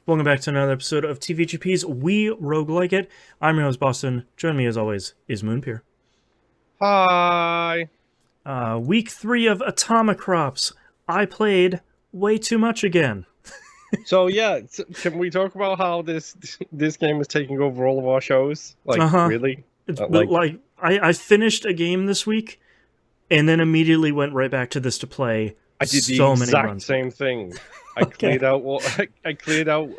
Welcome back to another episode of TVGP's We Roguelike It. I'm your host, Boston. Joining me, as always, is Moonpeer. Hi. Week 3 of Atomicrops. I played way too much again. So yeah, can we talk about how this game is taking over all of our shows? Like Uh-huh. really? But, I finished a game this week, and then immediately went right back to this to play I did the so many exact runs. same thing. I Okay. cleared out I cleared out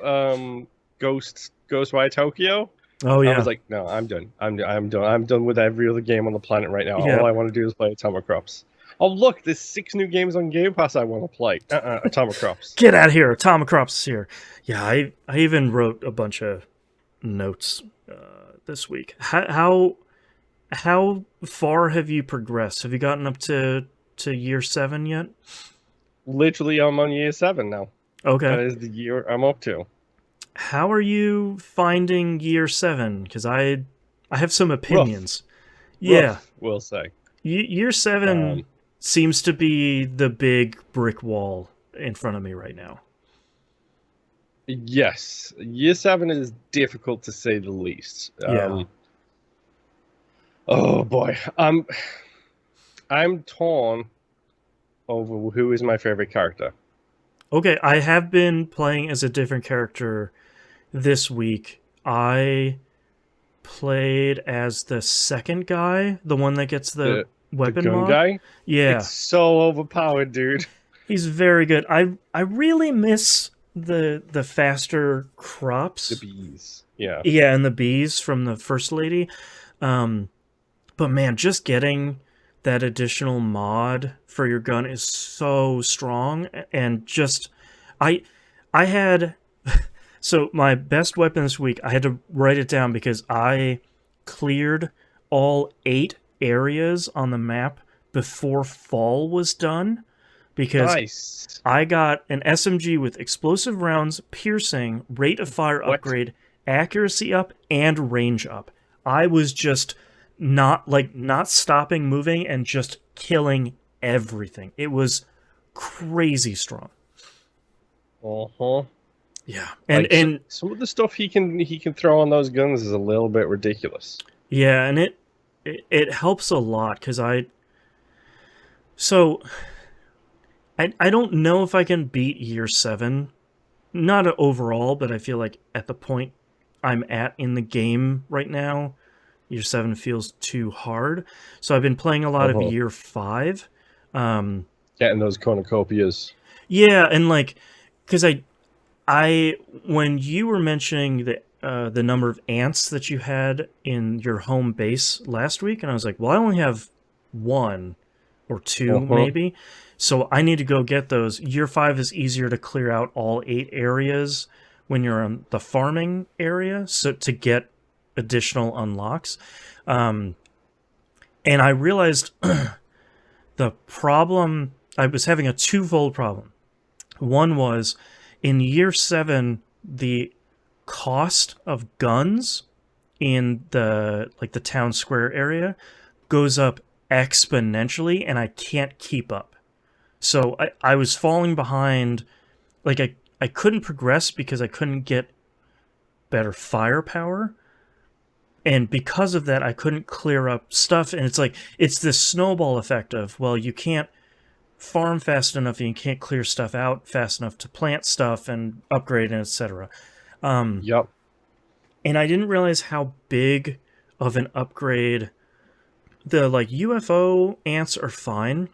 Ghostwire Tokyo. Oh, I yeah. was like, no, I'm done. I'm done. I'm done with every other game on the planet right now. Yeah. All I want to do is play Atomicrops. Oh look, there's 6 new games on Game Pass I want to play. Atomicrops. Get out of here. Atomicrops is here. Yeah, I even wrote a bunch of notes this week. How far have you progressed? Have you gotten up to year 7 yet? Literally, I'm on year 7 now. Okay. That is the year I'm up to. How are you finding year 7? Because I have some Rough. opinions. Yeah, Rough, we'll say. year 7 Um, seems to be the big brick wall in front of me right now. yes, year 7 is difficult to say the least. Yeah. Oh boy, I'm torn over who is my favorite character. Okay, I have been playing as a different character this week. I played as the second guy, the one that gets the The weapon gun mod. guy. Yeah, It's so overpowered, dude. he's very good. I really miss the faster The crops. bees. Yeah. Yeah, and the bees from the first lady. Um, but man, just getting that additional mod for your gun is so strong, and just I I had so my best weapon this week, I had to write it down because I cleared all 8 areas on the map before fall was done, because Nice. I got an SMG with explosive rounds, piercing, rate of fire What? upgrade, accuracy up, and range up. I was just not stopping moving and just killing everything. It was crazy strong. Uh-huh. Yeah. And Like and some of the stuff he can throw on those guns is a little bit ridiculous. yeah, and it helps a lot cuz so I don't know if I can beat year 7. Not overall, but I feel like at the point I'm at in the game right now, year 7 feels too hard. So I've been playing a lot of Uh-huh. year 5. Um, Getting those cornucopias. yeah, and like, because I when you were mentioning the number of ants that you had in your home base last week, and I was like, well, I only have 1 or 2 Uh-huh. maybe, so I need to go get those. Year 5 is easier to clear out all 8 areas when you're on the farming area, so to get additional unlocks. Um, and I realized the problem, I was having a twofold problem. One was in year 7, the cost of guns in the town square area goes up exponentially, and I can't keep up. So I was falling behind. Like I couldn't progress because I couldn't get better firepower, and because of that I couldn't clear up stuff. And it's this snowball effect of, well, you can't farm fast enough and you can't clear stuff out fast enough to plant stuff and upgrade and etc. Yep. And I didn't realize how big of an upgrade the UFO ants are fine,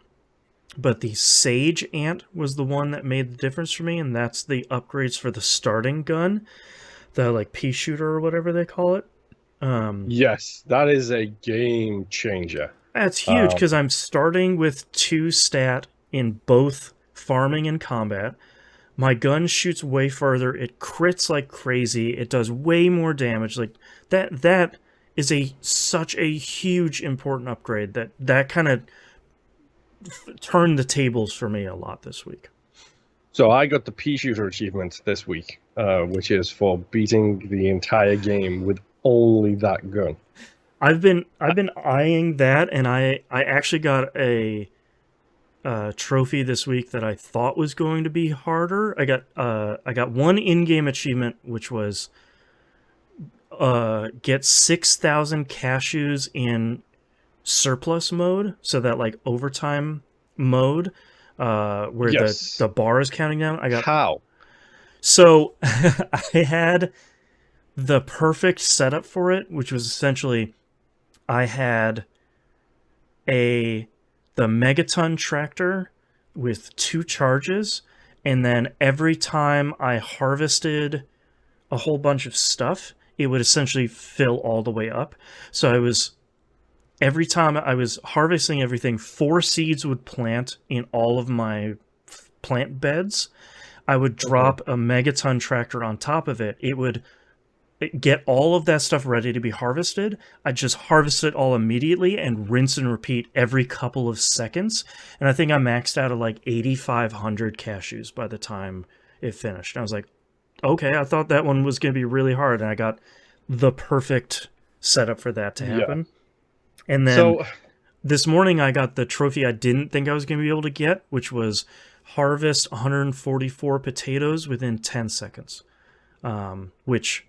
but the sage ant was the one that made the difference for me, and that's the upgrades for the starting gun, the pea shooter or whatever they call it. Yes, that is a game changer. That's huge Um, because I'm starting with 2 stat in both farming and combat. My gun shoots way further. It crits like crazy. It does way more damage. Like that is a such a huge important upgrade that kind of turned the tables for me a lot this week. so I got the pea shooter achievement this week, which is for beating the entire game with only that gun. I've been eyeing that, and I actually got trophy this week that I thought was going to be harder. I got one in-game achievement, which was get 6,000 cashews in surplus mode, so that like overtime mode, where the Yes. bar is counting down. I got How? so I had the perfect setup for it, which was essentially I had a the megaton tractor with 2 charges, and then every time I harvested a whole bunch of stuff, it would essentially fill all the way up. So I was every time I was harvesting everything, 4 seeds would plant in all of my plant beds. I would drop a megaton tractor on top of it. It would get all of that stuff ready to be harvested. I just harvest it all immediately and rinse and repeat every couple of seconds. And I think I maxed out at like 8,500 cashews by the time it finished. And I was like, okay, I thought that one was going to be really hard. And I got the perfect setup for that to Yeah. happen. And then So this morning I got the trophy I didn't think I was going to be able to get, which was harvest 144 potatoes within 10 seconds. Which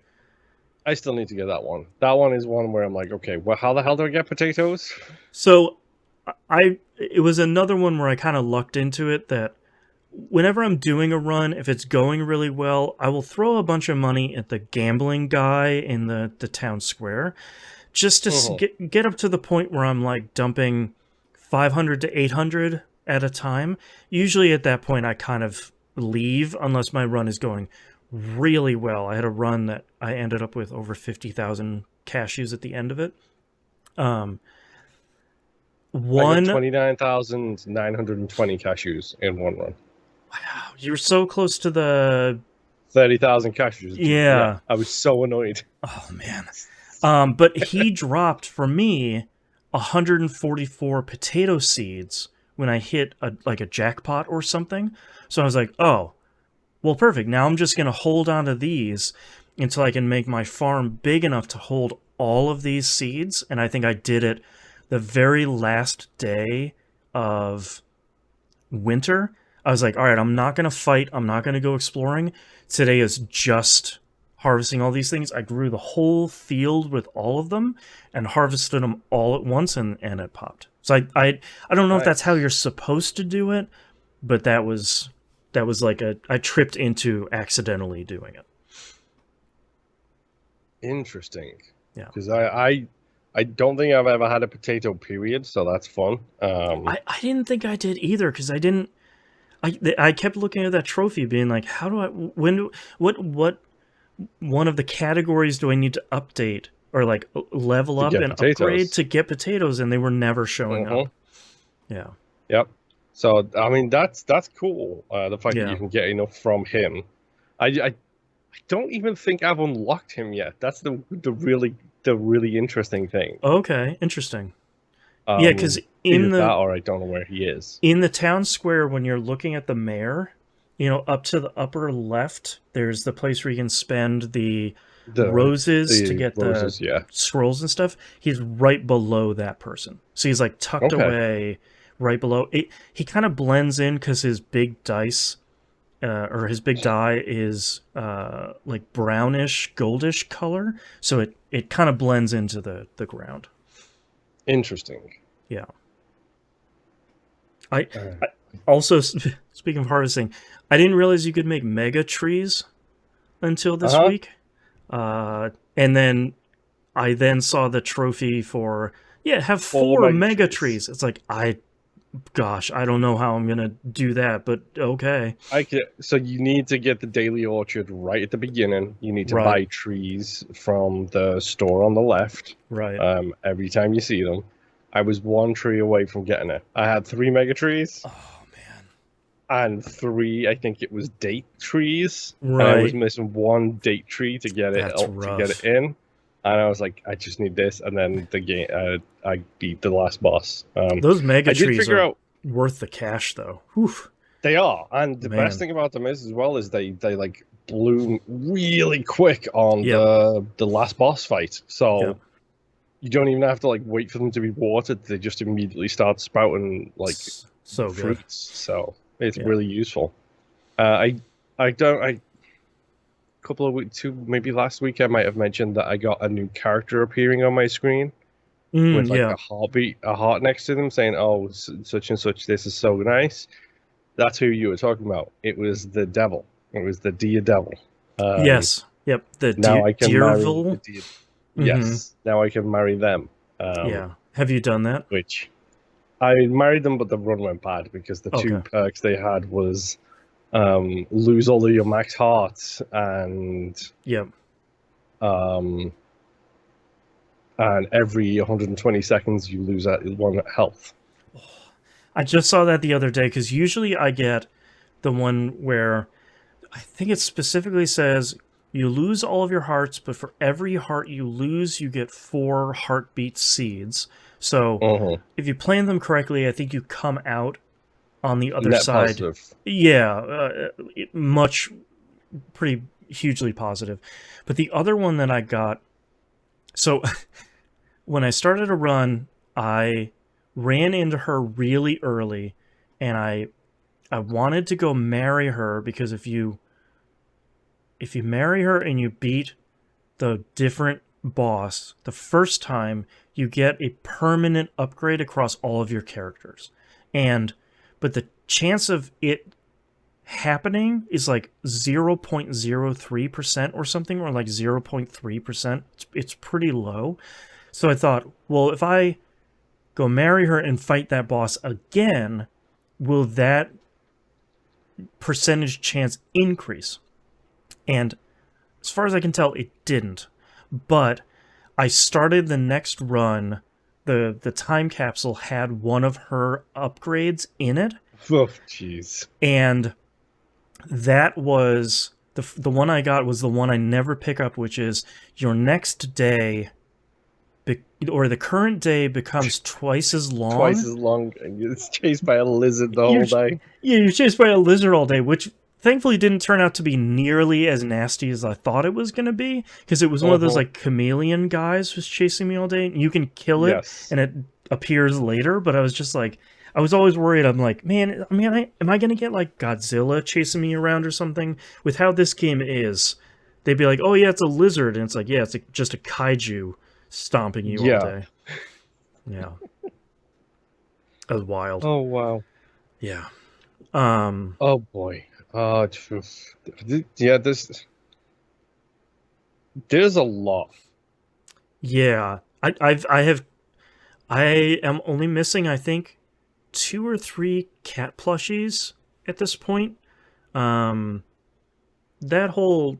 I still need to get that one. That one is one where I'm like, okay, well, how the hell do I get potatoes? So it was another one where I kind of lucked into it that whenever I'm doing a run, if it's going really well, I will throw a bunch of money at the gambling guy in the town square just to get up to the point where I'm like dumping 500 to 800 at a time. Usually at that point I kind of leave unless my run is going really well. I had a run that I ended up with over 50,000 cashews at the end of it. I got 29,920 cashews in one run. Wow, you're so close to the 30,000 cashews. yeah. I was so annoyed. Oh man. But he dropped for me 144 potato seeds when I hit like a jackpot or something. So I was like, oh, well, perfect. Now I'm just gonna hold on to these until I can make my farm big enough to hold all of these seeds. And I think I did it the very last day of winter. I was like, all right, I'm not going to fight. I'm not going to go exploring. Today is just harvesting all these things. I grew the whole field with all of them and harvested them all at once, and it popped. So I don't know if that's how you're supposed to do it, but that was like I tripped into accidentally doing it. Interesting. Yeah. Because I don't think I've ever had a potato period, so that's fun. I didn't think I did either, because I kept looking at that trophy being like, how do I, what one of the categories do I need to update or like level up and upgrade to get potatoes, and they were never showing up. Yeah. Yep. So I mean that's cool. The fact that you can get enough from him. I don't even think I've unlocked him yet. That's the really interesting thing. Okay, interesting. Yeah, because in that, or I don't know where he is. In the town square, when you're looking at the mayor, up to the upper left, there's the place where you can spend the roses to get the scrolls and stuff. He's right below that person, so he's like tucked away right below it. He kind of blends in because his big dice, or his big die is like brownish, goldish color, so it kind of blends into the ground. Interesting. Yeah. I also, speaking of harvesting, I didn't realize you could make mega trees until this week. And then I saw the trophy for have 4 mega trees. It's like I don't know how I'm gonna do that, but okay. So you need to get the daily orchard right at the beginning. You need to buy trees from the store on the left. Right. Every time you see them. I was 1 tree away from getting it. I had 3 mega trees. Oh man. And 3, I think it was date trees. Right. And I was missing 1 date tree to get it to get it in. And I was like, I just need this. And then the game, I beat the last boss. Those mega trees are worth the cash, though. Whew. They are, and the best thing about them is as well is they like bloom really quick on the last boss fight. So you don't even have to like wait for them to be watered. They just immediately start sprouting like So good. fruits, so it's Yeah. really useful. Uh, I don't I couple of weeks, two maybe last week I might have mentioned that I got a new character appearing on my screen with like Yeah. a heartbeat, a heart next to them, saying, "Oh, such and such, this is so nice." That's who you were talking about. It was the devil. It was the dear devil. Um, Yes. Yep. The Now I can marry the Deerville. dear. Mm-hmm. Yes, now I can marry them. Yeah. Have you done that? Which I married them, but the run went bad because the two Okay. perks they had was lose all of your max hearts Yep. um, and every 120 seconds you lose at one health. I just saw that the other day because usually I get the one where I think it specifically says you lose all of your hearts, but for every heart you lose, you get 4 heartbeat seeds. So Uh-huh. if you plan them correctly, I think you come out on the other Net side. positive. Yeah, much pretty hugely positive. But the other one that I got, so when I started a run, I ran into her really early, and I wanted to go marry her because if you marry her and you beat the different boss the first time, you get a permanent upgrade across all of your characters. And but the chance of it happening is like 0.03% or something, or like 0.3%. It's pretty low. So I thought, well, if I go marry her and fight that boss again, will that percentage chance increase? And as far as I can tell, it didn't. But I started the next run. The time capsule had one of her upgrades in it, Oh, jeez. and that was the one I got was the one I never pick up, which is your next day or the current day becomes twice as Twice long. as long. It's chased by a lizard the You're whole day. yeah, you're chased by a lizard all day, which thankfully didn't turn out to be nearly as nasty as I thought it was going to be, because it was one of those Uh-huh. like chameleon guys who's chasing me all day. You can kill it Yes. and it appears later, but I was just like, I was always worried. I'm like, man, I mean, am I going to get like Godzilla chasing me around or something? With how this game is, they'd be like, oh yeah, it's a lizard, and it's like, yeah, it's just a kaiju stomping you all Yeah. day. Yeah, that was wild. Oh wow. Yeah. Um. Oh boy. Yeah. There's a lot. Yeah. I am only missing, I think, 2 or 3 cat plushies at this point. Um, that whole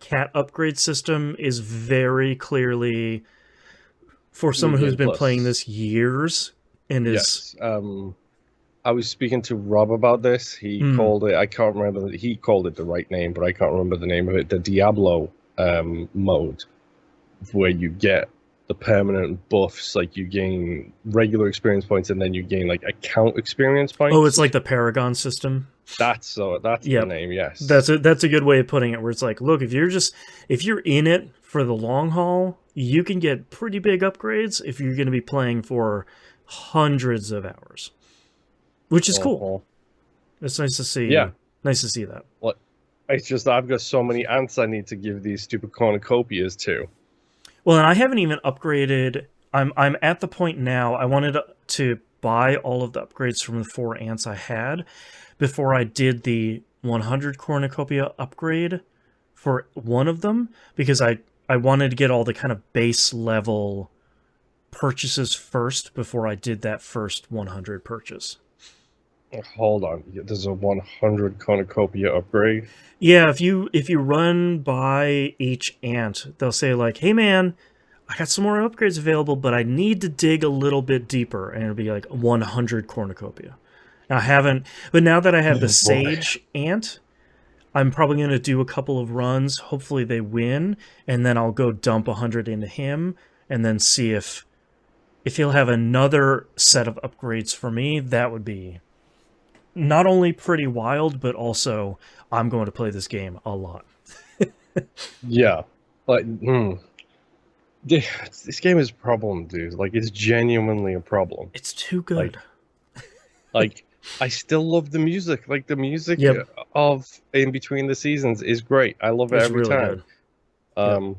cat upgrade system is very clearly for New someone who's Game been playing Plus. this years and is. Yes. I was speaking to Rob about this. He Mm, called it. I can't remember. He called it the right name, but I can't remember the name of it. The Diablo mode, where you get the permanent buffs, like you gain regular experience points, and then you gain like account experience oh, it's points. like the Paragon system. That's the Yep. name. Yes. That's a good way of putting it, where it's like, look, if you're in it for the long haul, you can get pretty big upgrades if you're going to be playing for hundreds of hours, which is cool. Uh-huh. It's nice to Yeah. see. Nice to see that. Well, it's just I've got so many ants I need to give these stupid cornucopias to. Well, and I haven't even upgraded. I'm at the point now. I wanted to buy all of the upgrades from the 4 ants I had before I did the 100 cornucopia upgrade for one of them, because I wanted to get all the kind of base level purchases first before I did that first 100 purchase. Hold on, there's a 100 cornucopia upgrade. Yeah, if you run by each ant, they'll say like, "Hey man, I got some more upgrades available, but I need to dig a little bit deeper," and it'll be like 100 cornucopia. Now, I haven't, but now that I have the Oh boy. sage ant, I'm probably going to do a couple of runs. Hopefully they win, and then I'll go dump 100 into him, and then see if he'll have another set of upgrades for me. That would be not only pretty wild, but also I'm going to play this game a lot. Yeah, like this game is a problem, dude. Like it's genuinely a problem. It's too Like good. Like, I still love the music. Like, the music Yep, of In Between the Seasons is great. I love it it's every really time. good. Yep. Um,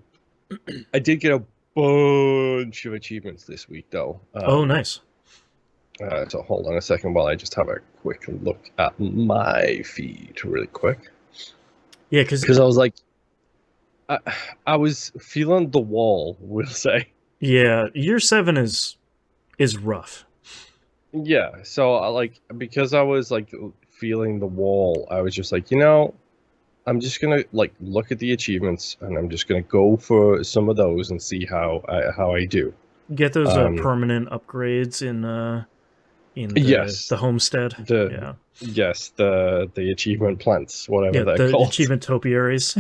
I did get a bunch of achievements this week, though. Oh, nice. So hold on a second while I just have a quick look at my feed really quick. Yeah, because Because I was like, I, I was feeling the wall, we'll say. yeah, year 7 is rough. Yeah, so because I was like feeling the wall, I was just like, you know, I'm just gonna like look at the achievements and I'm just gonna go for some of those and see how I do. Get those Um, permanent upgrades in yes, the homestead. the Yeah, the achievement plants, whatever yeah, they're the called. achievement topiaries.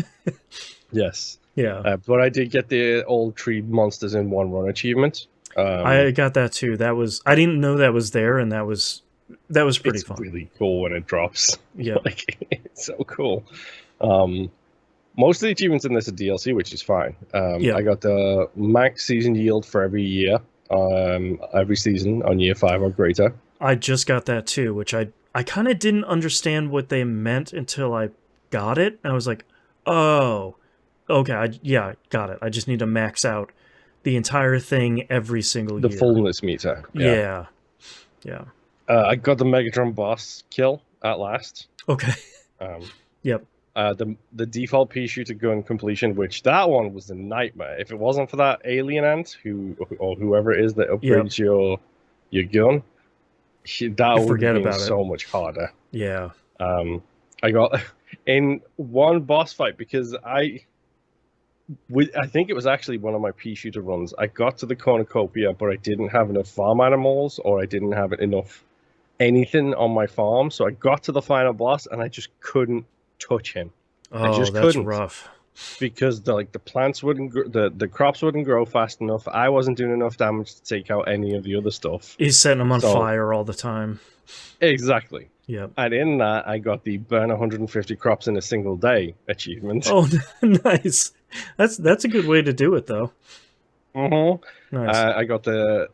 Yes, Yeah, but I did get the all tree monsters in one run achievement. Um, I got that too. That was I didn't know that was there, and that was pretty it's fun. really cool when it drops. Yep, Like it's so cool. Um, Most of the achievements in this are DLC, which is fine. I yep. got the max season yield for every year, every season on year 5 or greater. I just got that too, which I kind of didn't understand what they meant until I got it. I was like, oh, okay, yeah, got it. I just need to max out the entire thing every single The year. fullness meter, yeah. Yeah, yeah. I got the Megatron boss kill at last. Okay. Um, Yep. the default pea shooter gun completion, which that one was a nightmare. If it wasn't for that alien ant or whoever it is that Yep. upgrades your gun, that You would have forget been about it. so much harder. Yeah. Um, I got in one boss fight because I think it was actually one of my pea shooter runs. I got to the cornucopia, but I didn't have enough farm animals, or I didn't have enough anything on my farm. So I got to the final boss, and I just couldn't touch him. I Oh, just that's couldn't rough. because the plants wouldn't the crops wouldn't grow fast enough. I wasn't doing enough damage to take out any of the other stuff. He's setting them on So fire all the time. exactly. Yep. And in that, I got the burn 150 crops in a single day achievement. Oh, nice. That's a good way to do it, though. Mm-hmm. Nice. I got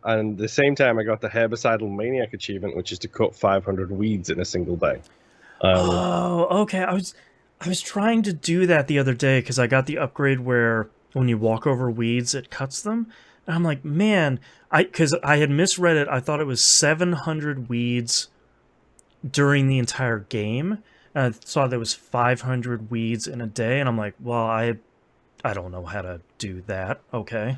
and the same time I got the herbicidal maniac achievement, which is to cut 500 weeds in a single day. Um, Oh, okay. I was trying to do that the other day because I got the upgrade where when you walk over weeds, it cuts them. And I'm like, man, because I had misread it. I thought it was 700 weeds during the entire game. And I saw there was 500 weeds in a day, and I'm like, well, I don't know how to do that. Okay.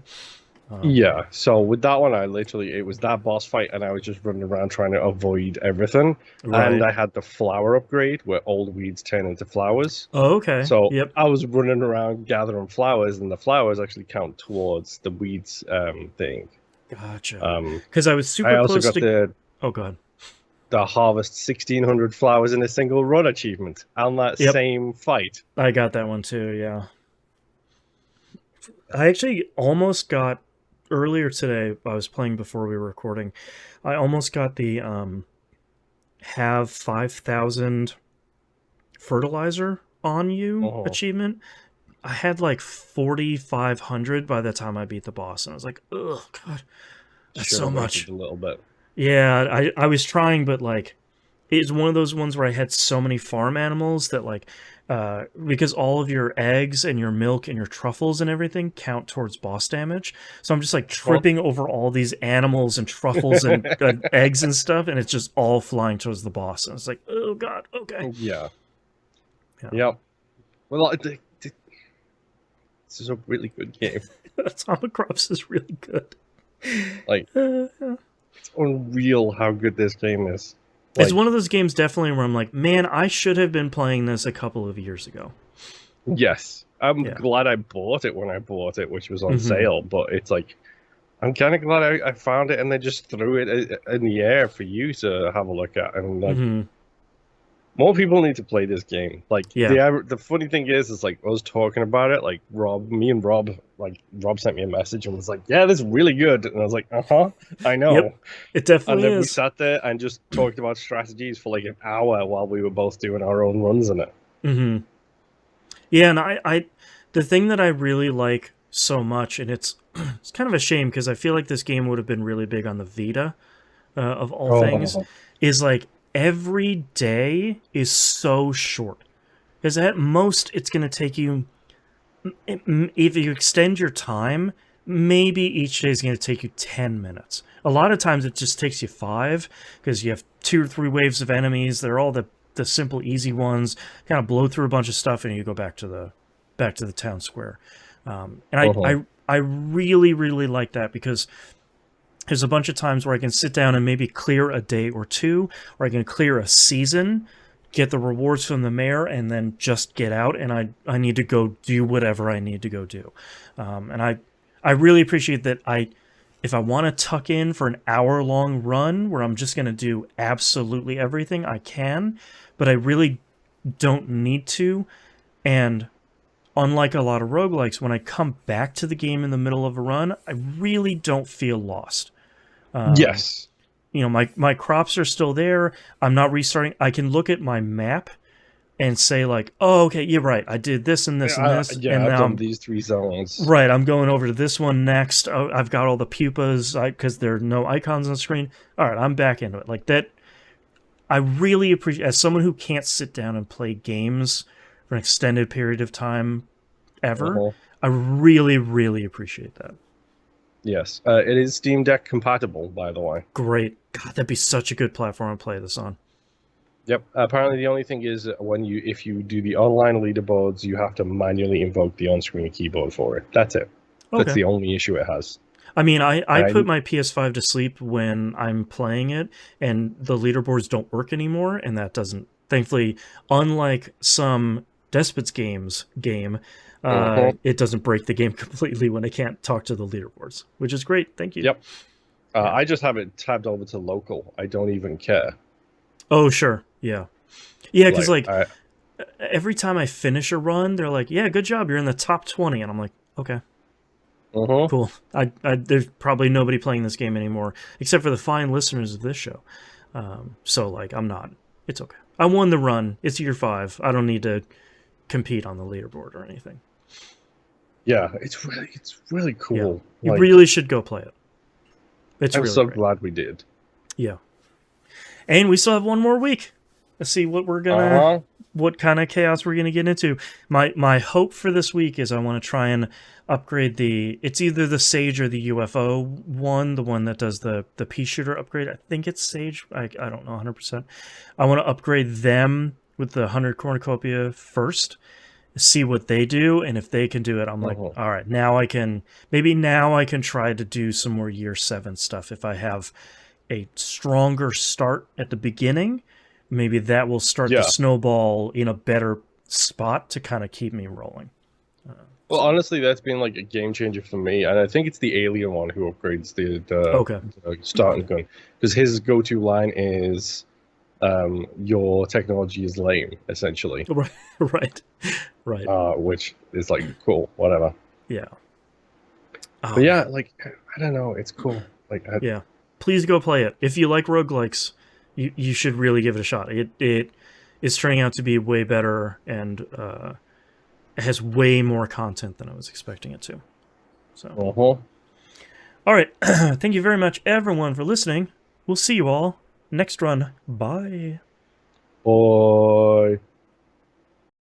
yeah, so with that one, it was that boss fight, and I was just running around trying to avoid everything. And Right. I had the flower upgrade where old weeds turn into flowers. Oh, okay. So Yep. I was running around gathering flowers, and the flowers actually count towards the weeds thing. Gotcha. Um, Because I was I super also close got to. Oh, God. the harvest 1600 flowers in a single run achievement on that Yep. same fight. I got that one too. Yeah. I actually almost got earlier today. I was playing before we were recording. I almost got the have 5,000 fertilizer on you Uh-huh. achievement. I had like 4,500 by the time I beat the boss, and I was like, oh god, that's Should so have waited much. a little bit. Yeah, I was trying, but like it's one of those ones where I had so many farm animals that like because all of your eggs and your milk and your truffles and everything count towards boss damage. So I'm just like Huh? tripping over all these animals and truffles and eggs and stuff, and it's just all flying towards the boss. And it's like, oh god, okay, Yeah. yeah. Yep. Well, this is a really good game. Atomicrops is really good. Like, it's unreal how good this game is. It's one Like, of those games definitely where I'm like, man, I should have been playing this a couple of years ago. yes, I'm Yeah. glad I bought it when I bought it, which was on Hmm. sale. But it's like, I'm kind of glad I found it and then just threw it in the air for you to have a look at. And like, Hmm. more people need to play this game. Like Yeah. the funny thing is like us talking about it. Like me and Rob, like Rob sent me a message and was like, "Yeah, this is really good," and I was like, "Uh huh, I know." Yep. It And definitely then we is. sat there and just talked about strategies for like an hour while we were both doing our own runs in it. Hmm. Yeah, and the thing that I really like so much, and it's kind of a shame because I feel like this game would have been really big on the Vita, of all things, Oh, is like every day is so short. Because at most, it's going to take you, if you extend your time, maybe each day is going to take you 10 minutes. A lot of times it just takes you 5 because you have 2 or 3 waves of enemies. They're all the simple, easy ones. Kind of blow through a bunch of stuff and you go back to the town square. And Uh-huh. I really, really like that because there's a bunch of times where I can sit down and maybe clear a day or two, or I can clear a season, get the rewards from the mayor, and then just get out. And I need to go do whatever I need to go do. And I really appreciate that. If I want to tuck in for an hour-long run where I'm just going to do absolutely everything, I can, but I really don't need to. And unlike a lot of roguelikes, when I come back to the game in the middle of a run, I really don't feel lost. Yes. You know, my crops are still there. I'm not restarting. I can look at my map and say like, oh, okay, you're right. I did this and this and this, Yeah, and I've now done I'm these 3 zones. right. I'm going over to this one next. Oh, I've got all the pupas because there are no icons on the screen. All right, I'm back into it. Like that, I really appreciate as someone who can't sit down and play games for an extended period of time ever. Uh-huh. I really, really appreciate that. Yes. It is Steam Deck compatible, by the way. Great. God, that'd be such a good platform to play this on. Yep. Apparently, the only thing is if you do the online leaderboards, you have to manually invoke the on-screen keyboard for it. That's it. That's Okay. the only issue it has. I mean, I And put my PS5 to sleep when I'm playing it, and the leaderboards don't work anymore, and that doesn't. Thankfully, unlike some Despots game, uh it doesn't break the game completely when I can't talk to the leaderboards, which is great. Thank you. Yep. Yeah. I just have it tabbed over to local. I don't even care. Oh, sure. Yeah. Yeah, because Like, like every time I finish a run, they're like, "Yeah, good job. You're in the top 20," and I'm like, "Okay." uh-huh. Cool. There's probably nobody playing this game anymore except for the fine listeners of this show. So like I'm not. It's okay. I won the run. It's year 5. I don't need to compete on the leaderboard or anything. Yeah, it's really Yeah, cool. you Like, really should go play it. It's I'm really so great. glad we did. Yeah, and we still have one more week. Let's see Uh-huh. what kind of chaos we're gonna get into. My hope for this week is I want to try and upgrade it's either the Sage or the UFO one, the one that does the pea shooter upgrade. I think it's Sage. I don't know 100%. I want to upgrade them with the 100 cornucopia first, see what they do, and if they can do it, I'm like, Uh-huh. all right, now I can try to do some more year 7 stuff if I have a stronger start at the beginning. Maybe that will start the Yeah. snowball in a better spot to kind of keep me rolling. Well, So honestly, that's been like a game changer for me, and I think it's the alien one who upgrades okay. the starting gun, because his go-to line is, "Your technology is lame," essentially, Right, right, right. which is like cool, whatever. Yeah. But Oh yeah, man. like I don't know, it's cool. Like, Yeah. Please go play it. If you like roguelikes, you should really give it a shot. It is turning out to be way better and it has way more content than I was expecting it to. So, uh-huh. all right. Thank you very much, everyone, for listening. We'll see you all next run. Bye. Boy.